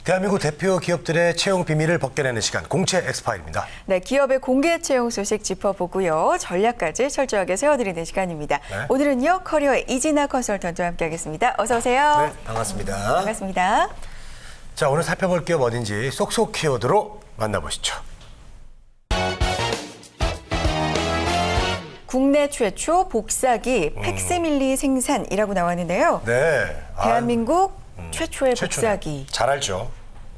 대한민국 대표 기업들의 채용 비밀을 벗겨내는 시간, 공채 엑스파일입니다. 네, 기업의 공개 채용 소식 짚어보고요. 전략까지 철저하게 세워드리는 시간입니다. 네. 오늘은요, 커리어의 이진아 컨설턴트와 함께하겠습니다. 어서 오세요. 네, 반갑습니다. 반갑습니다. 자, 오늘 살펴볼 기업 어딘지 쏙쏙 키워드로 만나보시죠. 국내 최초 복사기 팩시밀리 생산이라고 나왔는데요. 네. 대한민국 최초의 최초네. 복사기. 잘 알죠.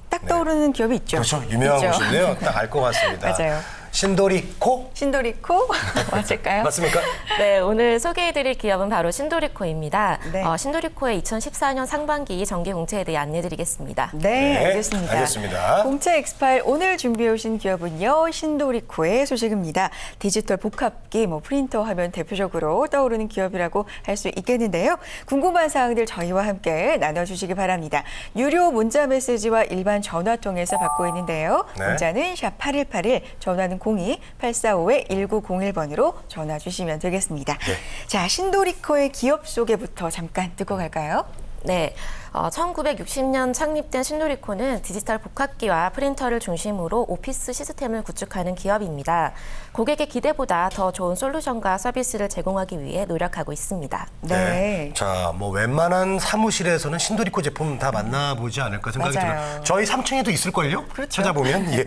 딱 떠오르는 기업이 있죠. 그렇죠. 유명한 있죠. 곳인데요. 딱 알 것 같습니다. 맞아요. 신도리코? 신도리코 맞을까요? 맞습니까? 네, 오늘 소개해드릴 기업은 바로 신도리코입니다. 네. 신도리코의 2014년 상반기 정기 공채에 대해 안내드리겠습니다. 네, 알겠습니다. 알겠습니다. 공채 엑스파일 오늘 준비해 오신 기업은요. 신도리코의 소식입니다. 디지털 복합기, 프린터 하면 대표적으로 떠오르는 기업이라고 할 수 있겠는데요. 궁금한 사항들 저희와 함께 나눠주시기 바랍니다. 유료 문자 메시지와 일반 전화 통해서 받고 있는데요. 네. 문자는 샵 8181, 전화는 02-845-1901번으로 전화 주시면 되겠습니다. 네. 자, 신도리코의 기업 소개부터 잠깐 듣고 갈까요? 네, 1960년 창립된 신도리코는 디지털 복합기와 프린터를 중심으로 오피스 시스템을 구축하는 기업입니다. 고객의 기대보다 더 좋은 솔루션과 서비스를 제공하기 위해 노력하고 있습니다. 네. 자, 웬만한 사무실에서는 신도리코 제품 다 만나보지 않을까 생각이 맞아요. 들어요. 저희 3층에도 있을걸요? 그렇죠. 찾아보면. 예.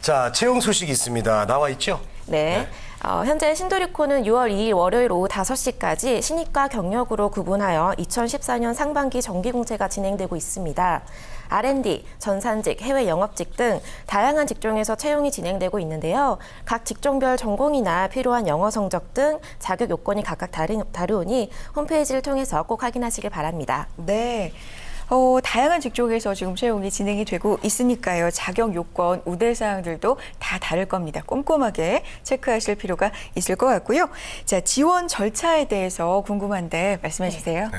자, 채용 소식이 있습니다. 나와 있죠? 네. 현재 신도리코는 6월 2일 월요일 오후 5시까지 신입과 경력으로 구분하여 2014년 상반기 정기 공채가 진행되고 있습니다. R&D, 전산직, 해외 영업직 등 다양한 직종에서 채용이 진행되고 있는데요. 각 직종별 전공이나 필요한 영어 성적 등 자격 요건이 각각 다르오니 홈페이지를 통해서 꼭 확인하시길 바랍니다. 네. 다양한 직종에서 지금 채용이 진행이 되고 있으니까요. 자격 요건, 우대 사항들도 다 다를 겁니다. 꼼꼼하게 체크하실 필요가 있을 것 같고요. 자, 지원 절차에 대해서 궁금한데 말씀해 주세요. 네.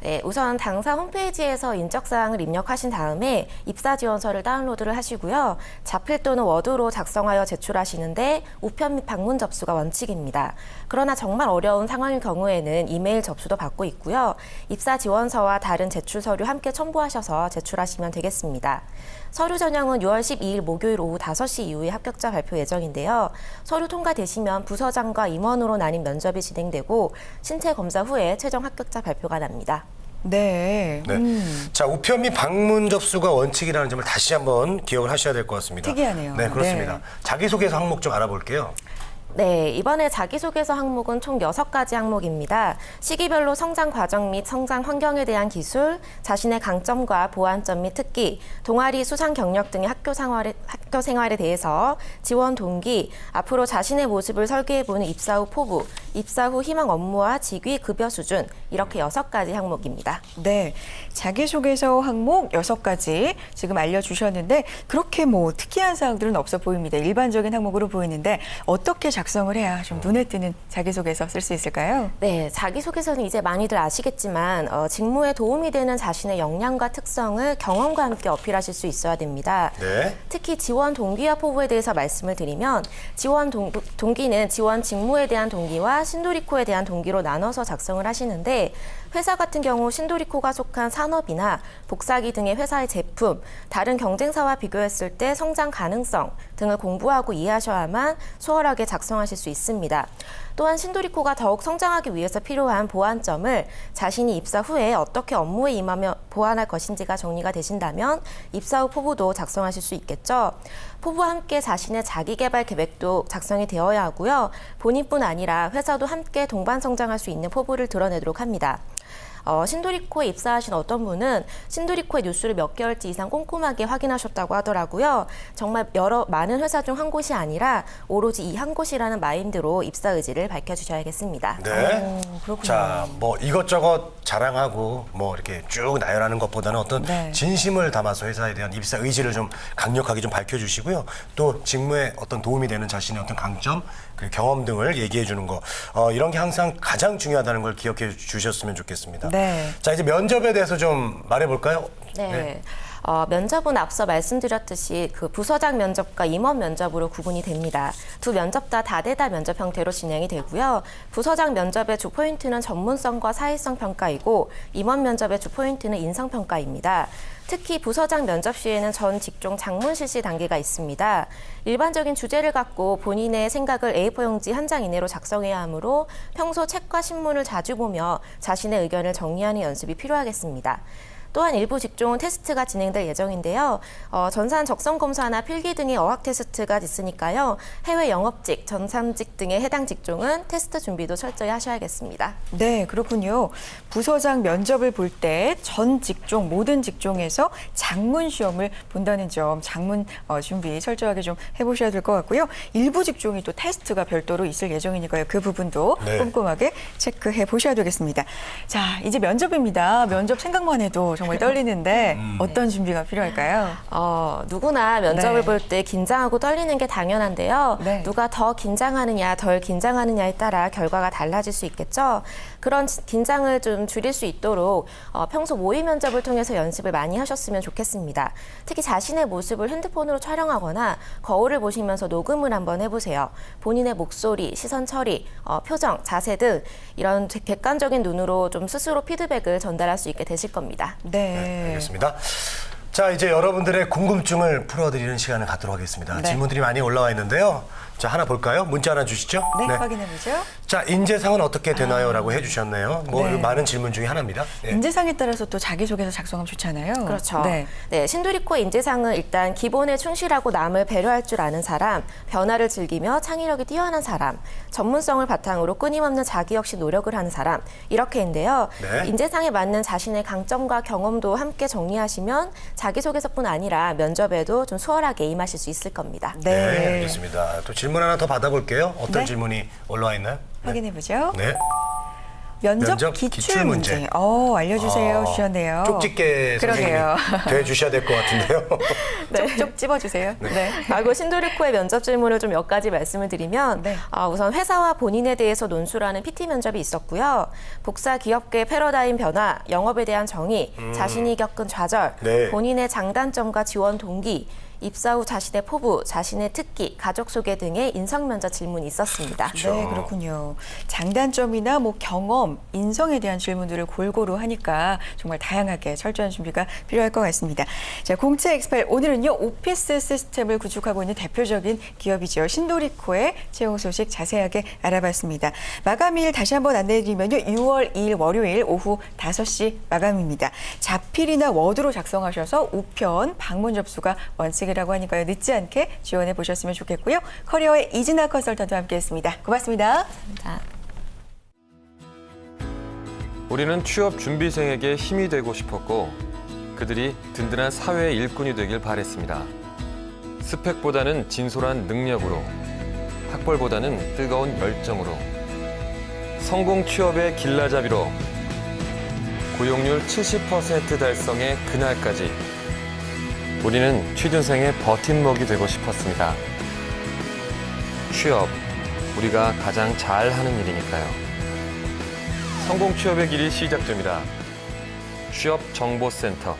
네, 우선 당사 홈페이지에서 인적사항을 입력하신 다음에 입사 지원서를 다운로드를 하시고요. 자필 또는 워드로 작성하여 제출하시는데 우편 및 방문 접수가 원칙입니다. 그러나 정말 어려운 상황일 경우에는 이메일 접수도 받고 있고요. 입사 지원서와 다른 제출 서류 함께 첨부하셔서 제출하시면 되겠습니다. 서류 전형은 6월 12일 목요일 오후 5시 이후에 합격자 발표 예정인데요. 서류 통과되시면 부서장과 임원으로 나뉜 면접이 진행되고 신체 검사 후에 최종 합격자 발표가 납니다. 네. 네. 자, 우편 및 방문 접수가 원칙이라는 점을 다시 한번 기억을 하셔야 될 것 같습니다. 특이하네요. 네, 그렇습니다. 네. 자기소개서 항목 좀 알아볼게요. 네, 이번에 자기소개서 항목은 총 6가지 항목입니다. 시기별로 성장 과정 및 성장 환경에 대한 기술, 자신의 강점과 보완점 및 특기, 동아리 수상 경력 등의 학교 생활에 대해서, 지원 동기, 앞으로 자신의 모습을 설계해보는 입사 후 포부, 입사 후 희망 업무와 직위 급여 수준, 이렇게 6가지 항목입니다. 네. 자기소개서 항목 6가지 지금 알려주셨는데 그렇게 특이한 사항들은 없어 보입니다. 일반적인 항목으로 보이는데 어떻게 작성을 해야 좀 눈에 띄는 자기소개서 쓸 수 있을까요? 네, 자기소개서는 이제 많이들 아시겠지만 직무에 도움이 되는 자신의 역량과 특성을 경험과 함께 어필하실 수 있어야 됩니다. 네. 특히 지원 동기와 포부에 대해서 말씀을 드리면 지원 동기는 지원 직무에 대한 동기와 신도리코에 대한 동기로 나눠서 작성을 하시는데 회사 같은 경우 신도리코가 속한 산업이나 복사기 등의 회사의 제품, 다른 경쟁사와 비교했을 때 성장 가능성 등을 공부하고 이해하셔야만 수월하게 작성하실 수 있습니다. 또한 신도리코가 더욱 성장하기 위해서 필요한 보완점을 자신이 입사 후에 어떻게 업무에 임하며 보완할 것인지가 정리가 되신다면 입사 후 포부도 작성하실 수 있겠죠. 포부와 함께 자신의 자기개발 계획도 작성이 되어야 하고요. 본인뿐 아니라 회사도 함께 동반 성장할 수 있는 포부를 드러내도록 합니다. 신도리코에 입사하신 어떤 분은 신도리코의 뉴스를 몇 개월째 이상 꼼꼼하게 확인하셨다고 하더라고요. 정말 많은 회사 중 한 곳이 아니라 오로지 이 한 곳이라는 마인드로 입사 의지를 밝혀주셔야겠습니다. 네. 그렇군요. 자, 이것저것 자랑하고 이렇게 쭉 나열하는 것보다는 어떤 네. 진심을 담아서 회사에 대한 입사 의지를 좀 강력하게 좀 밝혀주시고요. 또 직무에 어떤 도움이 되는 자신의 어떤 강점, 그리고 경험 등을 얘기해 주는 거. 이런 게 항상 가장 중요하다는 걸 기억해 주셨으면 좋겠습니다. 네. 자, 이제 면접에 대해서 좀 말해볼까요? 네. 면접은 앞서 말씀드렸듯이 그 부서장 면접과 임원 면접으로 구분이 됩니다. 두 면접 다 다대다 면접 형태로 진행이 되고요. 부서장 면접의 주 포인트는 전문성과 사회성 평가이고 임원 면접의 주 포인트는 인성 평가입니다. 특히 부서장 면접 시에는 전 직종 장문 실시 단계가 있습니다. 일반적인 주제를 갖고 본인의 생각을 A4 용지 한 장 이내로 작성해야 하므로 평소 책과 신문을 자주 보며 자신의 의견을 정리하는 연습이 필요하겠습니다. 또한 일부 직종은 테스트가 진행될 예정인데요. 전산 적성 검사나 필기 등의 어학 테스트가 있으니까요. 해외 영업직, 전산직 등의 해당 직종은 테스트 준비도 철저히 하셔야겠습니다. 네, 그렇군요. 부서장 면접을 볼 때 전 직종, 모든 직종에서 장문 시험을 본다는 점, 장문 준비 철저하게 좀 해보셔야 될 것 같고요. 일부 직종이 또 테스트가 별도로 있을 예정이니까요. 그 부분도 네. 꼼꼼하게 체크해 보셔야 되겠습니다. 자, 이제 면접입니다. 면접 생각만 해도 정말 떨리는데 어떤 준비가 필요할까요? 누구나 면접을 네. 볼 때 긴장하고 떨리는 게 당연한데요. 네. 누가 더 긴장하느냐, 덜 긴장하느냐에 따라 결과가 달라질 수 있겠죠. 그런 긴장을 좀 줄일 수 있도록 평소 모의 면접을 통해서 연습을 많이 하셨으면 좋겠습니다. 특히 자신의 모습을 핸드폰으로 촬영하거나 거울을 보시면서 녹음을 한번 해보세요. 본인의 목소리, 시선 처리, 표정, 자세 등 이런 객관적인 눈으로 좀 스스로 피드백을 전달할 수 있게 되실 겁니다. 네. 알겠습니다. 자, 이제 여러분들의 궁금증을 풀어드리는 시간을 갖도록 하겠습니다. 네. 질문들이 많이 올라와 있는데요. 자, 하나 볼까요? 문자 하나 주시죠. 네, 확인해 보죠. 자, 인재상은 어떻게 되나요? 라고 해주셨네요. 뭐 네. 많은 질문 중에 하나입니다. 예. 인재상에 따라서 또 자기소개서 작성하면 좋잖아요. 그렇죠. 네. 네, 신도리코 인재상은 일단 기본에 충실하고 남을 배려할 줄 아는 사람, 변화를 즐기며 창의력이 뛰어난 사람, 전문성을 바탕으로 끊임없는 자기 역시 노력을 하는 사람 이렇게인데요. 네. 인재상에 맞는 자신의 강점과 경험도 함께 정리하시면 자기소개서뿐 아니라 면접에도 좀 수월하게 임하실 수 있을 겁니다. 네, 알겠습니다. 또 질문 하나 더 받아볼게요. 어떤 네. 질문이 올라와 있나요? 확인해 보죠. 네. 면접 기출 문제. 알려주세요. 주셨네요. 쪽집게 그러게요. 선생님이 돼주셔야 될 것 같은데요. 쪽쪽 찝어주세요. 네. 마구 신도리코의 면접 질문을 좀 몇 가지 말씀을 드리면 네. 우선 회사와 본인에 대해서 논술하는 PT 면접이 있었고요. 복사 기업계 패러다임 변화, 영업에 대한 정의, 자신이 겪은 좌절, 네. 본인의 장단점과 지원 동기, 입사 후 자신의 포부, 자신의 특기, 가족 소개 등의 인성 면접 질문이 있었습니다. 네, 그렇군요. 장단점이나 뭐 경험, 인성에 대한 질문들을 골고루 하니까 정말 다양하게 철저한 준비가 필요할 것 같습니다. 자, 공채 엑스팔 오늘은요 오피스 시스템을 구축하고 있는 대표적인 기업이죠. 신도리코의 채용 소식 자세하게 알아봤습니다. 마감일 다시 한번 안내해드리면요 6월 2일 월요일 오후 5시 마감입니다. 자필이나 워드로 작성하셔서 우편 방문 접수가 원칙이라고 하니까요 늦지 않게 지원해 보셨으면 좋겠고요. 커리어의 이진아 컨설턴트와 함께했습니다. 고맙습니다. 자, 우리는 취업 준비생에게 힘이 되고 싶었고 그들이 든든한 사회의 일꾼이 되길 바랬습니다. 스펙보다는 진솔한 능력으로, 학벌보다는 뜨거운 열정으로, 성공 취업의 길라잡이로, 고용률 70% 달성의 그날까지 우리는 취준생의 버팀목이 되고 싶었습니다. 취업, 우리가 가장 잘하는 일이니까요. 성공 취업의 길이 시작됩니다. 취업정보센터